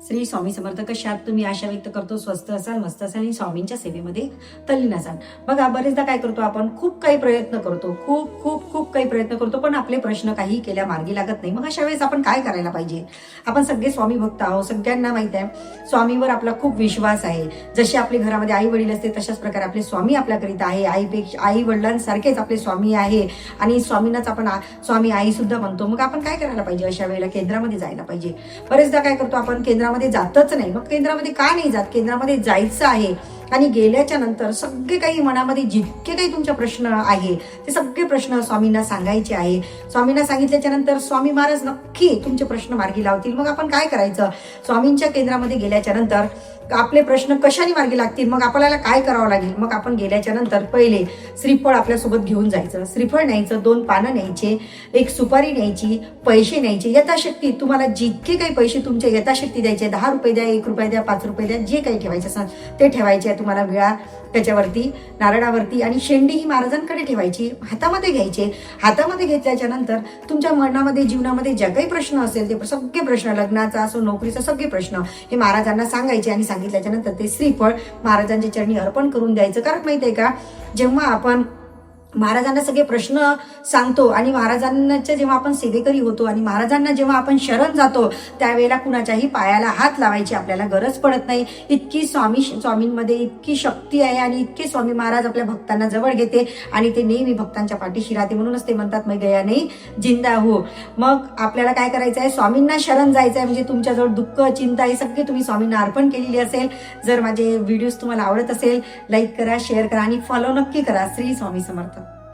श्री स्वामी समर्थ. कशात तुम्ही आशा व्यक्त करतो स्वस्त असाल, मस्त असाल आणि स्वामींच्या सेवेमध्ये तल्लीन असाल. बघा बरेचदा काय करतो आपण, खूप काही प्रयत्न करतो, खूप खूप खूप काही प्रयत्न करतो, पण आपले प्रश्न काही केल्या मार्गी लागत नाही. मग अशा वेळेस आपण काय करायला पाहिजे? आपण सगळे स्वामी भक्त आहोत, सगळ्यांना माहित आहे स्वामीवर आपला खूप विश्वास आहे. जसे आपल्या घरामध्ये आई वडील असते तशाच प्रकारे आपले स्वामी आपल्याकरिता आहे. आई वडिलांसारखेच आपले स्वामी आहे आणि स्वामींनाच आपण स्वामी आई सुद्धा म्हणतो. मग आपण काय करायला पाहिजे? अशा वेळेला केंद्रामध्ये जायला पाहिजे. बरेचदा काय करतो आपण, केंद्रामध्ये जातच नाही. मग केंद्रामध्ये का नाही जात? केंद्रामध्ये जायचं आहे आणि गेल्याच्या नंतर सगळे काही मनामध्ये जितके काही तुमचे प्रश्न आहे ते सगळे प्रश्न स्वामींना सांगायचे आहे. स्वामींना सांगितल्याच्या नंतर स्वामी महाराज नक्की तुमचे प्रश्न मार्गी लावतील. मग आपण काय करायचं? स्वामींच्या केंद्रामध्ये गेल्याच्या नंतर आपले प्रश्न कशाने मार्गी लागतील? मग आपल्याला काय करावं लागेल? मग आपण गेल्याच्या नंतर पहिले श्रीफळ आपल्यासोबत घेऊन जायचं. श्रीफळ न्यायचं, 2 पानं न्यायचे, 1 सुपारी न्यायची, पैसे न्यायचे. यथाशक्ती तुम्हाला जितके काही पैसे तुमच्या यथाशक्ती द्यायचे, 10 रुपये द्या, 1 रुपया द्या, 5 रुपये द्या, जे काही ठेवायचे असेल ते ठेवायचे. तुम्हाला विळा त्याच्यावरती, नारळावरती, आणि शेंडी ही महाराजांकडे ठेवायची, हातामध्ये घ्यायचे. हातामध्ये घेतल्याच्या नंतर तुमच्या मनामध्ये जीवनामध्ये ज्या काही प्रश्न असेल ते सगळे प्रश्न, लग्नाचा असो नोकरीचा सगळे प्रश्न हे महाराजांना सांगायचे. आणि सांगितल्याच्या नंतर ते श्रीफळ महाराजांच्या चरणी अर्पण करून द्यायचं. कारण माहितीये का, जेव्हा आपण महाराजांना सगळे प्रश्न सांगतो आणि महाराजांच्या जेव्हा आपण सेवेकरी होतो आणि महाराजांना जेव्हा आपण शरण जातो त्यावेळेला कुणाच्याही पायाला हात लावायची आपल्याला गरज पडत नाही. इतकी स्वामींमध्ये इतकी शक्ती आहे आणि इतके स्वामी महाराज आपल्या भक्तांना जवळ घेते आणि ते नेहमी भक्तांच्या पाठीशी राहते. म्हणूनच ते म्हणतात मैं गया नाही जिंदा हो. मग आपल्याला काय करायचं आहे? स्वामींना शरण जायचं आहे. म्हणजे तुमच्याजवळ दुःख, चिंता हे सगळे तुम्ही स्वामींना अर्पण केलेली असेल. जर माझे व्हिडिओज तुम्हाला आवडत असेल, लाईक करा, शेअर करा आणि फॉलो नक्की करा. श्री स्वामी समर्थ.